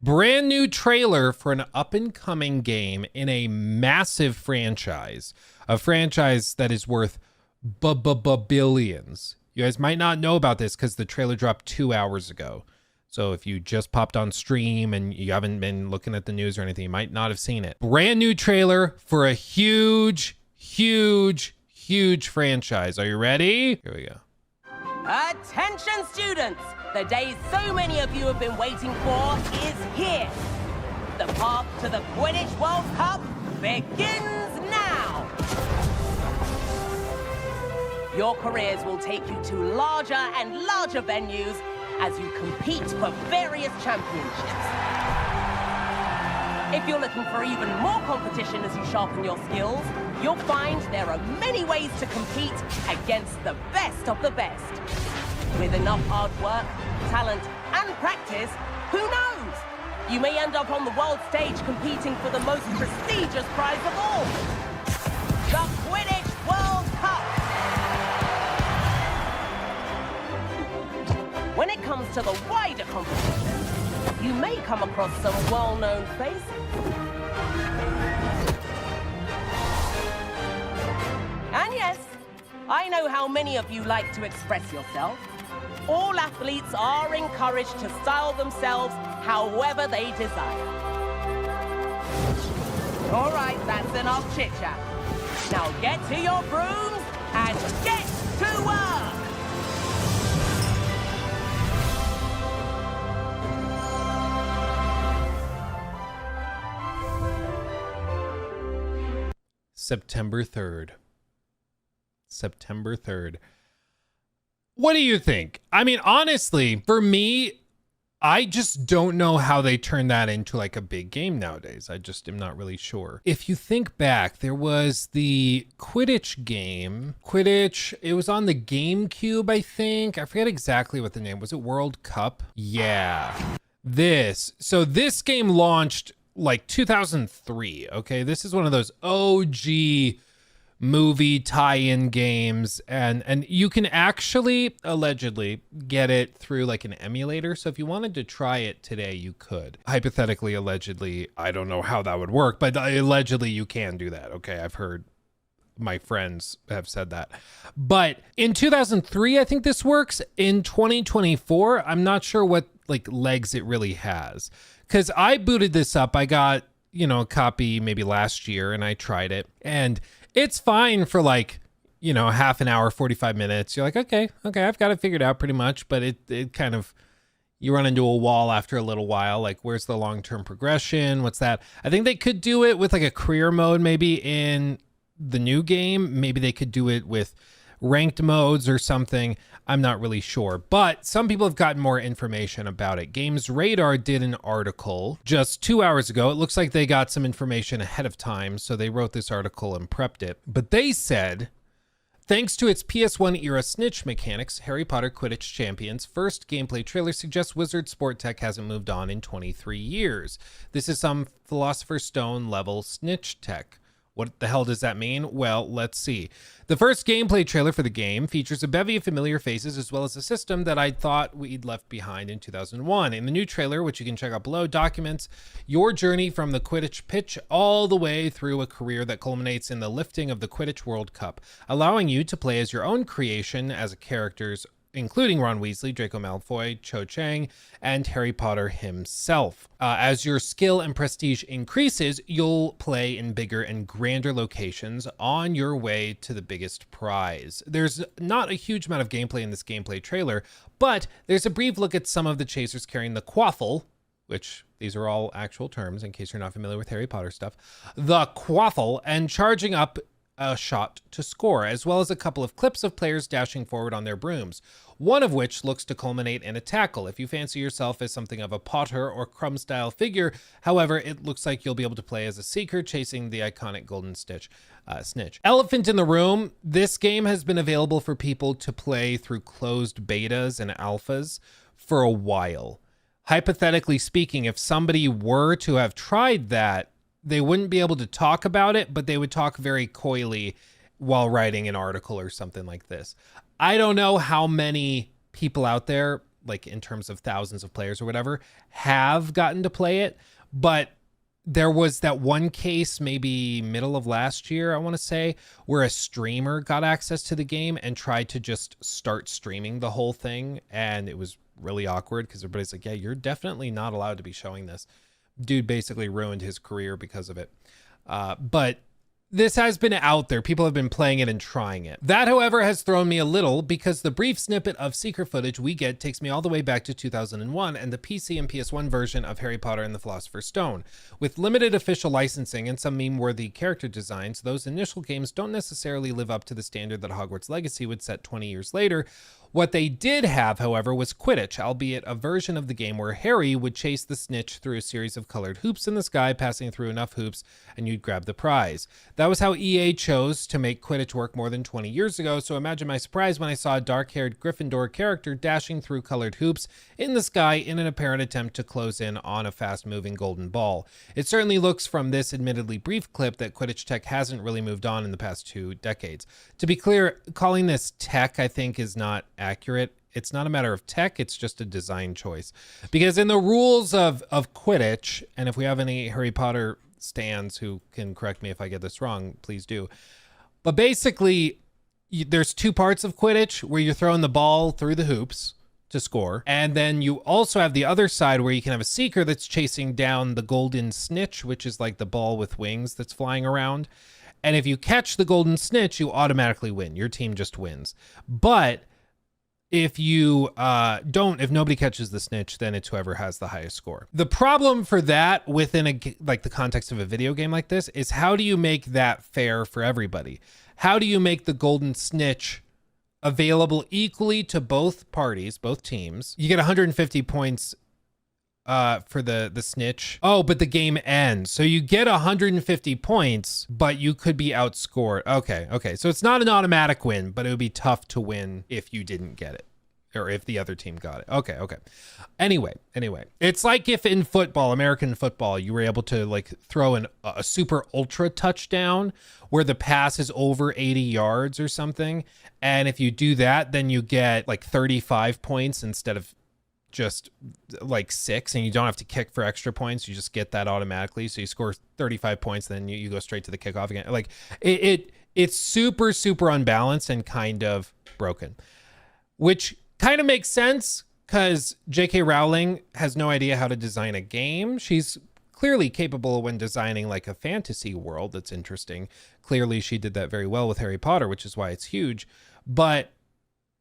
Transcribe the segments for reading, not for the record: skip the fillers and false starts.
Brand new trailer for an up-and-coming game in a massive franchise. A franchise that is worth billions. You guys might not know about this because the trailer dropped 2 hours ago. So if you just popped on stream and you haven't been looking at the news or anything, you might not have seen it. Brand new trailer for a huge franchise. Are you ready? Here we go. Attention students! The day so many of you have been waiting for is here. The path to the Quidditch World Cup begins now. Your careers will take you to larger and larger venues as you compete for various championships. If you're looking for even more competition as you sharpen your skills, you'll find there are many ways to compete against the best of the best. With enough hard work, talent, and practice, who knows? You may end up on the world stage competing for the most prestigious prize of all, the Quidditch World Cup. When it comes to the wider competition, you may come across some well-known faces. And yes, I know how many of you like to express yourself. All athletes are encouraged to style themselves however they desire. All right, that's enough chit-chat. Now get to your brooms and get to work! September 3rd. September 3rd. What do you think? I mean, honestly, for me, I just don't know how they turn that into like a big game nowadays. I just am not really sure. If you think back, there was the Quidditch game. Quidditch, it was on the GameCube, I think. I forget exactly what the name was. It World Cup? Yeah. So this game launched like 2003, okay? This is one of those OG movie tie-in games, and you can actually allegedly get it through like an emulator. So if you wanted to try it today, you could. Hypothetically, allegedly, I don't know how that would work, but allegedly you can do that. Okay, I've heard my friends have said that. But in 2003, I think this works. In 2024, I'm not sure what like legs it really has, because I booted this up. I got, a copy maybe last year, and I tried it, and it's fine for like, half an hour, 45 minutes. You're like, okay, I've got it figured out pretty much. But it kind of, you run into a wall after a little while. Like, where's the long-term progression? What's that? I think they could do it with like a career mode maybe in the new game. Maybe they could do it with ranked modes or something. I'm not really sure, but some people have gotten more information about it. Games Radar did an article just 2 hours ago. It looks like they got some information ahead of time, so they wrote this article and prepped it. But they said, thanks to its PS1 era snitch mechanics, Harry Potter Quidditch Champions' first gameplay trailer suggests Wizard Sport Tech hasn't moved on in 23 years. This is some Philosopher's Stone level snitch tech. What the hell does that mean? Well, let's see. The first gameplay trailer for the game features a bevy of familiar faces as well as a system that I thought we'd left behind in 2001. In the new trailer, which you can check out below, documents your journey from the Quidditch pitch all the way through a career that culminates in the lifting of the Quidditch World Cup, allowing you to play as your own creation as characters, including Ron Weasley, Draco Malfoy, Cho Chang, and Harry Potter himself. As your skill and prestige increases, you'll play in bigger and grander locations on your way to the biggest prize. There's not a huge amount of gameplay in this gameplay trailer, but there's a brief look at some of the chasers carrying the quaffle, which these are all actual terms in case you're not familiar with Harry Potter stuff, the quaffle, and charging up a shot to score, as well as a couple of clips of players dashing forward on their brooms, one of which looks to culminate in a tackle. If you fancy yourself as something of a Potter or Crumb style figure, however, it looks like you'll be able to play as a seeker chasing the iconic golden snitch. Elephant in the room, this game has been available for people to play through closed betas and alphas for a while. Hypothetically speaking, if somebody were to have tried that, they wouldn't be able to talk about it, but they would talk very coyly while writing an article or something like this. I don't know how many people out there like in terms of thousands of players or whatever, have gotten to play it. But there was that one case maybe middle of last year, I want to say, where a streamer got access to the game and tried to just start streaming the whole thing. And it was really awkward because everybody's like, yeah, you're definitely not allowed to be showing this. Dude basically ruined his career because of it. But this has been out there. People have been playing it and trying it. That, however, has thrown me a little because the brief snippet of secret footage we get takes me all the way back to 2001 and the PC and PS1 version of Harry Potter and the Philosopher's Stone. With limited official licensing and some meme-worthy character designs, those initial games don't necessarily live up to the standard that Hogwarts Legacy would set 20 years later. What they did have, however, was Quidditch, albeit a version of the game where Harry would chase the snitch through a series of colored hoops in the sky, passing through enough hoops, and you'd grab the prize. That was how EA chose to make Quidditch work more than 20 years ago, so imagine my surprise when I saw a dark-haired Gryffindor character dashing through colored hoops in the sky in an apparent attempt to close in on a fast-moving golden ball. It certainly looks from this admittedly brief clip that Quidditch tech hasn't really moved on in the past 2 decades. To be clear, calling this tech, I think, is not accurate. It's not a matter of tech, it's just a design choice. Because in the rules of Quidditch, and if we have any Harry Potter stans who can correct me if I get this wrong, please do. But basically, there's 2 parts of Quidditch where you're throwing the ball through the hoops to score. And then you also have the other side where you can have a seeker that's chasing down the golden snitch, which is like the ball with wings that's flying around. And if you catch the golden snitch, you automatically win. Your team just wins. But if you if nobody catches the snitch, then it's whoever has the highest score. The problem for that within like the context of a video game like this is, how do you make that fair for everybody? How do you make the golden snitch available equally to both parties, both teams? You get 150 points for the snitch. Oh, but the game ends. So you get 150 points, but you could be outscored. Okay. So it's not an automatic win, but it would be tough to win if you didn't get it, or if the other team got it. Okay. Anyway, it's like if in football, American football, you were able to like throw a super ultra touchdown where the pass is over 80 yards or something. And if you do that, then you get like 35 points instead of just like 6, and you don't have to kick for extra points. You just get that automatically. So you score 35 points, then you go straight to the kickoff again. Like it's super, super unbalanced and kind of broken, which kind of makes sense because J.K. Rowling has no idea how to design a game. She's clearly capable when designing like a fantasy world that's interesting. Clearly she did that very well with Harry Potter, which is why it's huge. But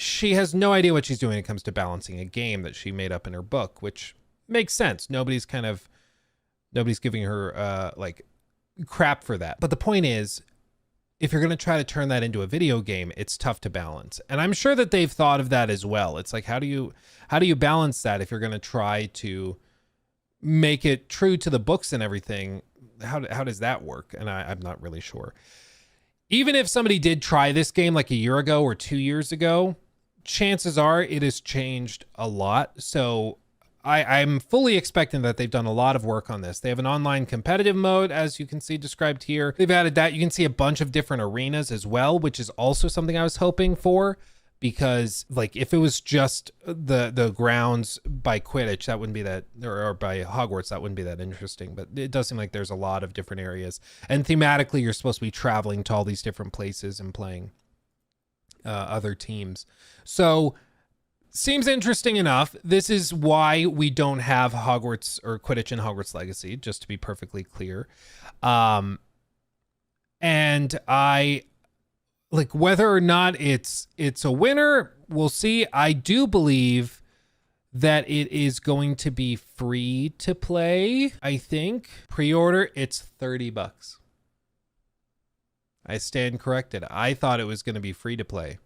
she has no idea what she's doing when it comes to balancing a game that she made up in her book, which makes sense. Nobody's giving her like crap for that. But the point is, if you're going to try to turn that into a video game, it's tough to balance. And I'm sure that they've thought of that as well. It's like, how do you balance that if you're going to try to make it true to the books and everything? How does that work? And I'm not really sure. Even if somebody did try this game like a year ago or 2 years ago, chances are it has changed a lot. So I'm fully expecting that they've done a lot of work on this. They have an online competitive mode, as you can see described here. They've added that. You can see a bunch of different arenas as well, which is also something I was hoping for, because like if it was just the grounds by Quidditch, that wouldn't be that, or by Hogwarts, that wouldn't be that interesting. But it does seem like there's a lot of different areas, and thematically you're supposed to be traveling to all these different places and playing other teams. So seems interesting enough. This is why we don't have Hogwarts or Quidditch in Hogwarts Legacy, just to be perfectly clear. And I like whether or not it's a winner, we'll see. I do believe that it is going to be free to play. I think pre-order, it's $30. I stand corrected. I thought it was going to be free to play.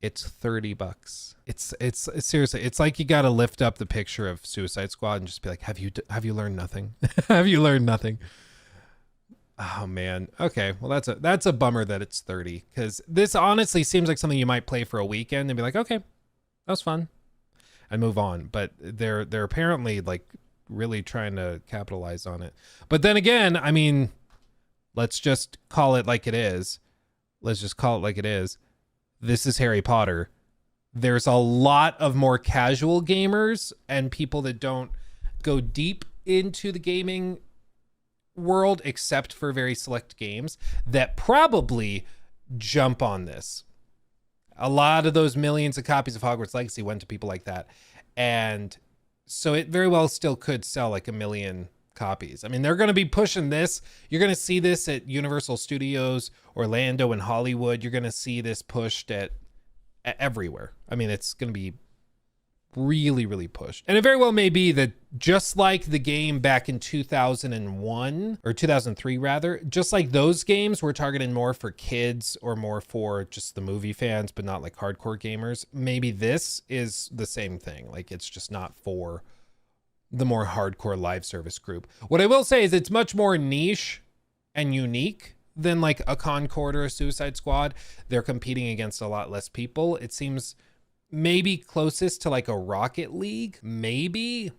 It's $30. It's seriously, it's like you got to lift up the picture of Suicide Squad and just be like, have you learned nothing? Have you learned nothing? Oh man. Okay. Well, that's a bummer that it's 30, because this honestly seems like something you might play for a weekend and be like, okay, that was fun, and move on. But they're apparently like really trying to capitalize on it. But then again, I mean, let's just call it like it is. This is Harry Potter. There's a lot of more casual gamers and people that don't go deep into the gaming world except for very select games that probably jump on this. A lot of those millions of copies of Hogwarts Legacy went to people like that. And so it very well still could sell like 1 million copies. I mean, they're going to be pushing this. You're going to see this at Universal Studios, Orlando, and Hollywood. You're going to see this pushed at everywhere. I mean, it's going to be really, really pushed. And it very well may be that just like the game back in 2001 or 2003 rather, just like those games were targeted more for kids or more for just the movie fans, but not like hardcore gamers. Maybe this is the same thing. Like it's just not for the more hardcore live service group. What I will say is it's much more niche and unique than like a Concord or a Suicide Squad. They're competing against a lot less people. It seems maybe closest to like a Rocket League, maybe.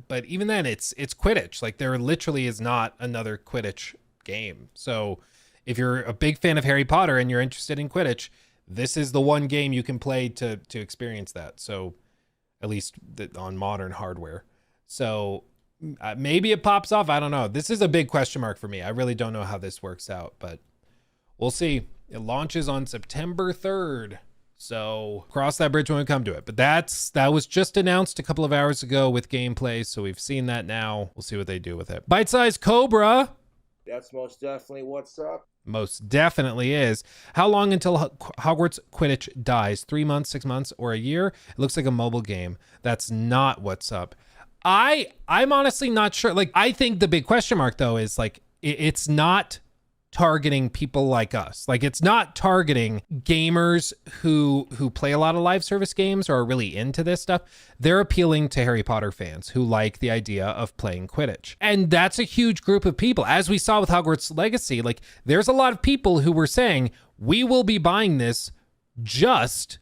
But even then, it's Quidditch. Like there literally is not another Quidditch game. So if you're a big fan of Harry Potter and you're interested in Quidditch, this is the one game you can play to experience that. So at least on modern hardware. So maybe it pops off. I don't know. This is a big question mark for me. I really don't know how this works out, but we'll see. It launches on September 3rd. So cross that bridge when we come to it. But that was just announced a couple of hours ago with gameplay. So we've seen that now. We'll see what they do with it. Bite-sized Cobra. That's most definitely what's up. Most definitely is. How long until Hogwarts Quidditch dies? 3 months, 6 months, or a year? It looks like a mobile game. That's not what's up. I'm honestly not sure. Like, I think the big question mark though is like, it's not targeting people like us. Like it's not targeting gamers who play a lot of live service games or are really into this stuff. They're appealing to Harry Potter fans who like the idea of playing Quidditch. And that's a huge group of people. As we saw with Hogwarts Legacy, like there's a lot of people who were saying, we will be buying this just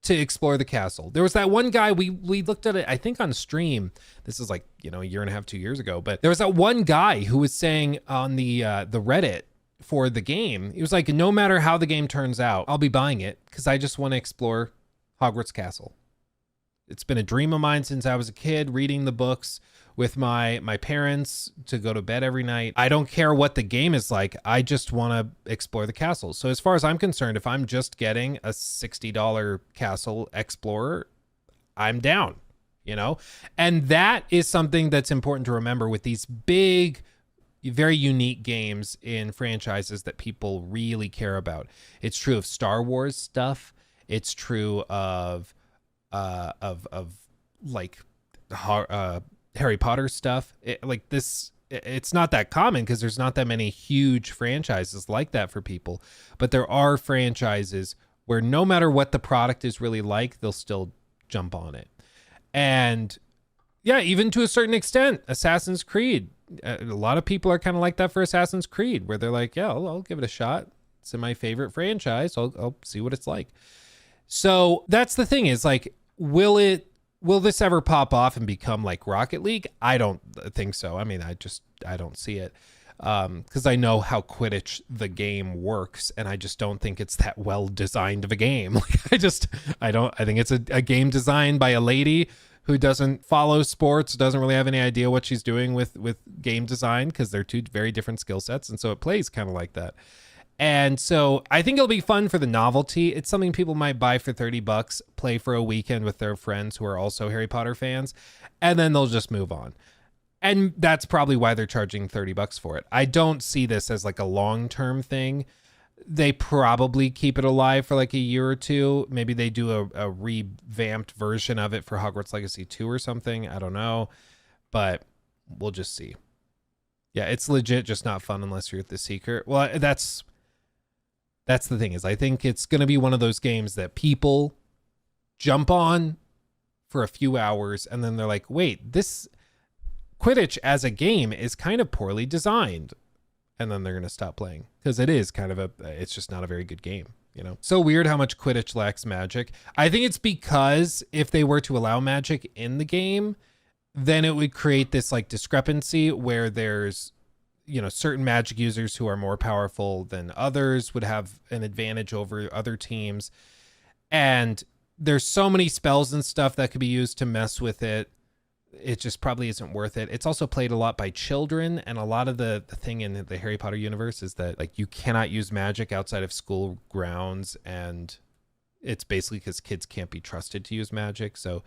to explore the castle. There was that one guy, we looked at it, I think on stream. This is like, a year and a half, 2 years ago, but there was that one guy who was saying on the Reddit for the game, he was like, no matter how the game turns out, I'll be buying it because I just want to explore Hogwarts Castle. It's been a dream of mine since I was a kid, reading the books with my parents to go to bed every night. I don't care what the game is like. I just want to explore the castle. So as far as I'm concerned, if I'm just getting a $60 Castle Explorer, I'm down, And that is something that's important to remember with these big, very unique games in franchises that people really care about. It's true of Star Wars stuff. It's true of like Harry Potter stuff. It's not that common because there's not that many huge franchises like that for people. But there are franchises where no matter what the product is really like, they'll still jump on it. And yeah, even to a certain extent, Assassin's Creed. A lot of people are kind of like that for Assassin's Creed, where they're like, yeah, I'll give it a shot. It's in my favorite franchise. I'll see what it's like. So that's the thing is like, will this ever pop off and become like Rocket League? I don't think so. I mean, I don't see it. Because I know how Quidditch, the game, works, and I just don't think it's that well designed of a game. Like, I think it's a game designed by a lady who doesn't follow sports, doesn't really have any idea what she's doing with game design, because they're two very different skill sets. And so it plays kind of like that. And so I think it'll be fun for the novelty. It's something people might buy for $30, play for a weekend with their friends who are also Harry Potter fans, and then they'll just move on. And that's probably why they're charging $30 for it. I don't see this as like a long-term thing. They probably keep it alive for like a year or two. Maybe they do a revamped version of it for Hogwarts Legacy 2 or something. I don't know, but we'll just see. Yeah, it's legit just not fun unless you're at the Seeker. Well, that's the thing is I think it's going to be one of those games that people jump on for a few hours and then they're like, wait, this Quidditch as a game is kind of poorly designed. And then they're going to stop playing because it is kind of it's just not a very good game, So weird how much Quidditch lacks magic. I think it's because if they were to allow magic in the game, then it would create this like discrepancy where there's, certain magic users who are more powerful than others would have an advantage over other teams. And there's so many spells and stuff that could be used to mess with it. It just probably isn't worth it. It's also played a lot by children, and a lot of the thing in the Harry Potter universe is that like you cannot use magic outside of school grounds, and it's basically because kids can't be trusted to use magic. So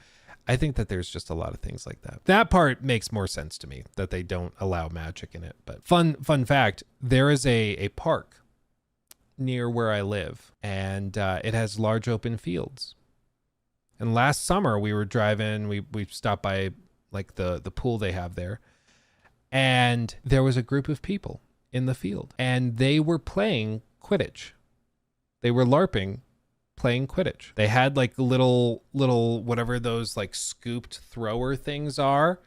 I think that there's just a lot of things like that. That part makes more sense to me, that they don't allow magic in it. But fun fact, there is a park near where I live, and it has large open fields. And last summer we were driving, we stopped by like the pool they have there, and there was a group of people in the field, and they were playing Quidditch. They were LARPing, playing Quidditch. They had like little whatever those like scooped thrower things are,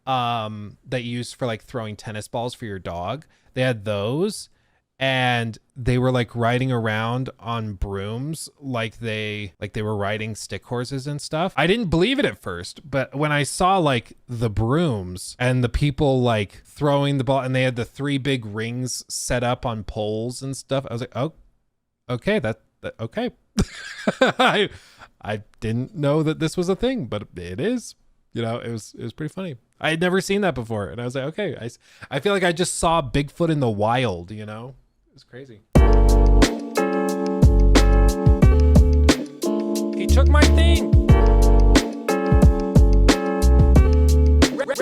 that you use for like throwing tennis balls for your dog. They had those, and they were like riding around on brooms like they were riding stick horses and stuff. I didn't believe it at first, but when I saw like the brooms and the people like throwing the ball, and they had the 3 big rings set up on poles and stuff, I was like, oh, okay, that okay. I didn't know that this was a thing, but it is. You know, it was pretty funny. I had never seen that before, and I was like, okay, I feel like I just saw Bigfoot in the wild, you know? It was crazy. He took my thing. Red